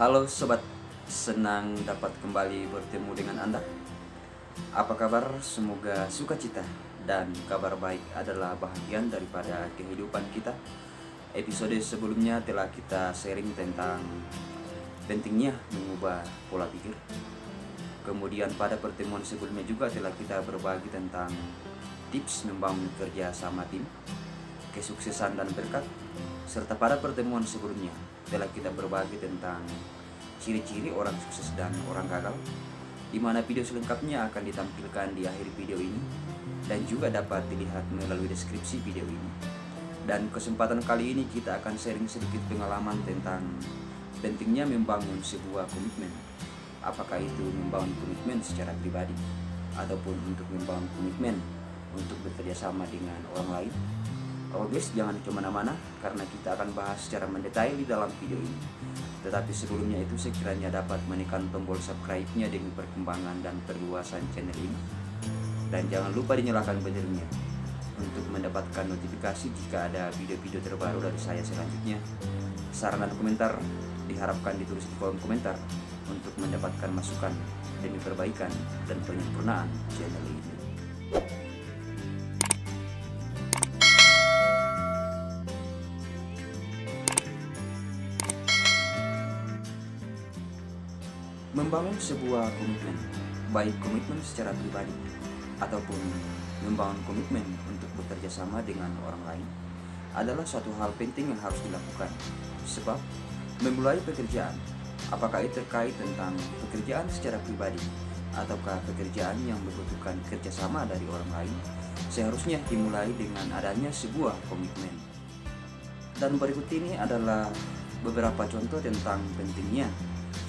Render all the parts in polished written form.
Halo sobat, senang dapat kembali bertemu dengan Anda. Apa kabar? Semoga sukacita dan kabar baik adalah bahagian daripada kehidupan kita. Episode sebelumnya telah kita sharing tentang pentingnya mengubah pola pikir. Kemudian pada pertemuan sebelumnya juga telah kita berbagi tentang tips membangun kerja sama tim, kesuksesan dan berkat. Serta pada pertemuan sebelumnya telah kita berbagi tentang ciri-ciri orang sukses dan orang gagal, di mana video selengkapnya akan ditampilkan di akhir video ini dan juga dapat dilihat melalui deskripsi video ini. Dan kesempatan kali ini kita akan sharing sedikit pengalaman tentang pentingnya membangun sebuah komitmen. Apakah itu membangun komitmen secara pribadi ataupun untuk membangun komitmen untuk bekerja sama dengan orang lain. Oh guys, jangan kemana-mana karena kita akan bahas secara mendetail di dalam video ini. Tetapi sebelumnya itu sekiranya dapat menekan tombol subscribe-nya demi perkembangan dan perluasan channel ini. Dan jangan lupa dinyalakan belnya untuk mendapatkan notifikasi jika ada video-video terbaru dari saya selanjutnya. Saran dan komentar diharapkan ditulis di kolom komentar untuk mendapatkan masukan demi perbaikan dan penyempurnaan channel ini. Membangun sebuah komitmen, baik komitmen secara pribadi ataupun membangun komitmen untuk bekerja sama dengan orang lain, adalah suatu hal penting yang harus dilakukan. Sebab memulai pekerjaan, apakah itu terkait tentang pekerjaan secara pribadi ataukah pekerjaan yang membutuhkan kerjasama dari orang lain, seharusnya dimulai dengan adanya sebuah komitmen. Dan berikut ini adalah beberapa contoh tentang pentingnya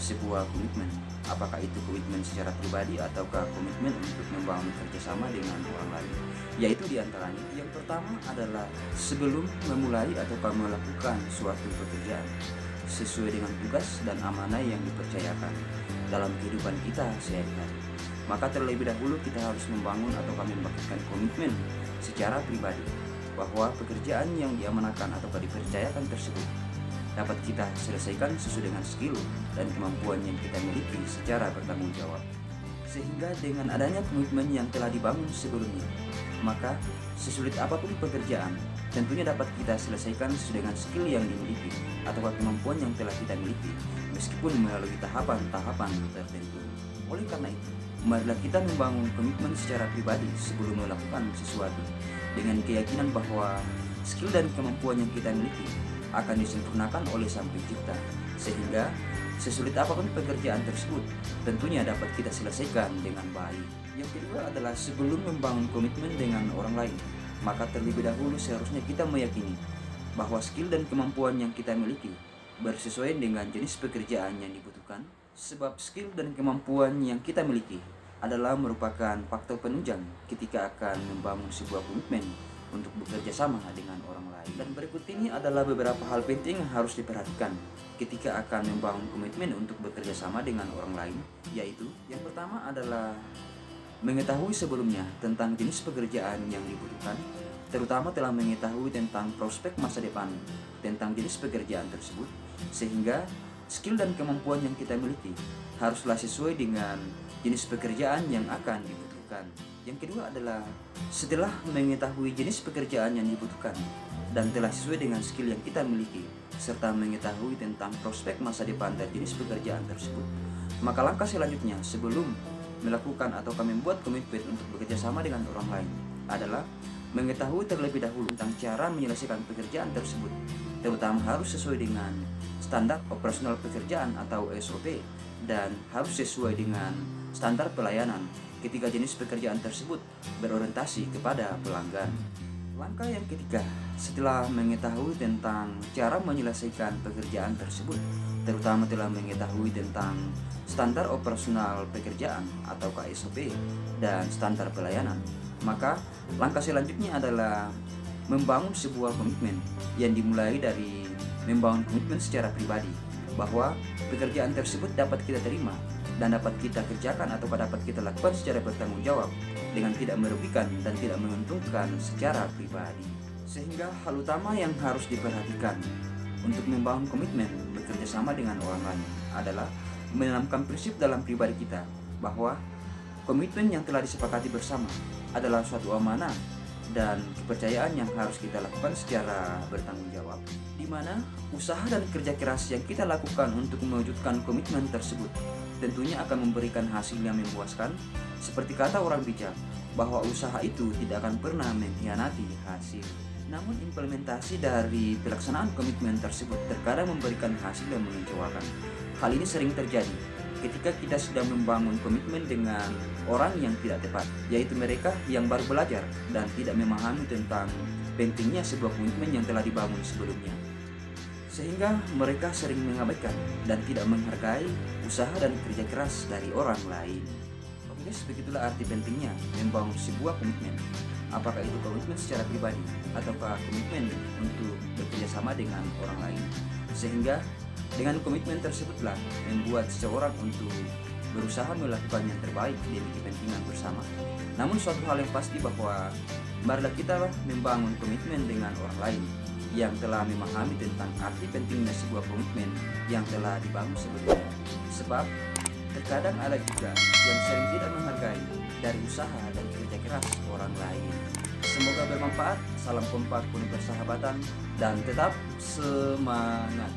sebuah komitmen. Apakah itu komitmen secara pribadi ataukah komitmen untuk membangun kerjasama dengan orang lain. Yaitu diantaranya, yang pertama adalah sebelum memulai ataukah melakukan suatu pekerjaan sesuai dengan tugas dan amanah yang dipercayakan dalam kehidupan kita sehari-hari, maka terlebih dahulu kita harus membangun ataukah membangkitkan komitmen secara pribadi bahwa pekerjaan yang diamanahkan ataukah dipercayakan tersebut dapat kita selesaikan sesuai dengan skill dan kemampuan yang kita miliki secara bertanggung jawab. Sehingga dengan adanya komitmen yang telah dibangun sebelumnya, maka sesulit apapun pekerjaan tentunya dapat kita selesaikan sesuai dengan skill yang dimiliki atau kemampuan yang telah kita miliki, meskipun melalui tahapan-tahapan tertentu. Oleh karena itu, marilah kita membangun komitmen secara pribadi sebelum melakukan sesuatu, dengan keyakinan bahwa skill dan kemampuan yang kita miliki akan disempurnakan oleh Sang Pencipta, sehingga sesulit apapun pekerjaan tersebut tentunya dapat kita selesaikan dengan baik. Yang kedua adalah sebelum membangun komitmen dengan orang lain, maka terlebih dahulu seharusnya kita meyakini bahwa skill dan kemampuan yang kita miliki bersesuaian dengan jenis pekerjaan yang dibutuhkan, sebab skill dan kemampuan yang kita miliki adalah merupakan faktor penunjang ketika akan membangun sebuah komitmen untuk bekerja sama dengan orang lain. Dan berikut ini adalah beberapa hal penting yang harus diperhatikan ketika akan membangun komitmen untuk bekerja sama dengan orang lain, yaitu yang pertama adalah mengetahui sebelumnya tentang jenis pekerjaan yang dibutuhkan, terutama telah mengetahui tentang prospek masa depan tentang jenis pekerjaan tersebut, sehingga skill dan kemampuan yang kita miliki haruslah sesuai dengan jenis pekerjaan yang akan dibutuhkan. Yang kedua adalah setelah mengetahui jenis pekerjaan yang dibutuhkan dan telah sesuai dengan skill yang kita miliki, serta mengetahui tentang prospek masa depan dari jenis pekerjaan tersebut, maka langkah selanjutnya sebelum melakukan atau membuat komitmen untuk bekerja sama dengan orang lain adalah mengetahui terlebih dahulu tentang cara menyelesaikan pekerjaan tersebut, terutama harus sesuai dengan standar operasional pekerjaan atau SOP dan harus sesuai dengan standar pelayanan ketika jenis pekerjaan tersebut berorientasi kepada pelanggan. Langkah yang ketiga, setelah mengetahui tentang cara menyelesaikan pekerjaan tersebut, terutama telah mengetahui tentang standar operasional pekerjaan atau SOP dan standar pelayanan, maka langkah selanjutnya adalah membangun sebuah komitmen yang dimulai dari membangun komitmen secara pribadi bahwa pekerjaan tersebut dapat kita terima dan dapat kita kerjakan atau dapat kita lakukan secara bertanggung jawab dengan tidak merugikan dan tidak menguntungkan secara pribadi. Sehingga hal utama yang harus diperhatikan untuk membangun komitmen bekerja sama dengan orang lain adalah menanamkan prinsip dalam pribadi kita bahwa komitmen yang telah disepakati bersama adalah suatu amanah dan kepercayaan yang harus kita lakukan secara bertanggung jawab, di mana usaha dan kerja keras yang kita lakukan untuk mewujudkan komitmen tersebut tentunya akan memberikan hasil yang memuaskan. Seperti kata orang bijak, bahwa usaha itu tidak akan pernah mengkhianati hasil. Namun implementasi dari pelaksanaan komitmen tersebut terkadang memberikan hasil yang mengecewakan. Hal ini sering terjadi ketika kita sedang membangun komitmen dengan orang yang tidak tepat, yaitu mereka yang baru belajar dan tidak memahami tentang pentingnya sebuah komitmen yang telah dibangun sebelumnya, sehingga mereka sering mengabaikan dan tidak menghargai usaha dan kerja keras dari orang lain. Oke guys, begitulah arti pentingnya membangun sebuah komitmen. Apakah itu komitmen secara pribadi ataukah komitmen untuk bekerja sama dengan orang lain, sehingga dengan komitmen tersebutlah membuat seseorang untuk berusaha melakukan yang terbaik demi kepentingan bersama. Namun suatu hal yang pasti bahwa marilah kita membangun komitmen dengan orang lain yang telah memahami tentang arti pentingnya sebuah komitmen yang telah dibangun sebelumnya. Sebab terkadang ada juga yang sering tidak menghargai dari usaha dan kerja keras orang lain. Semoga bermanfaat. Salam kompak, penuh persahabatan, dan tetap semangat.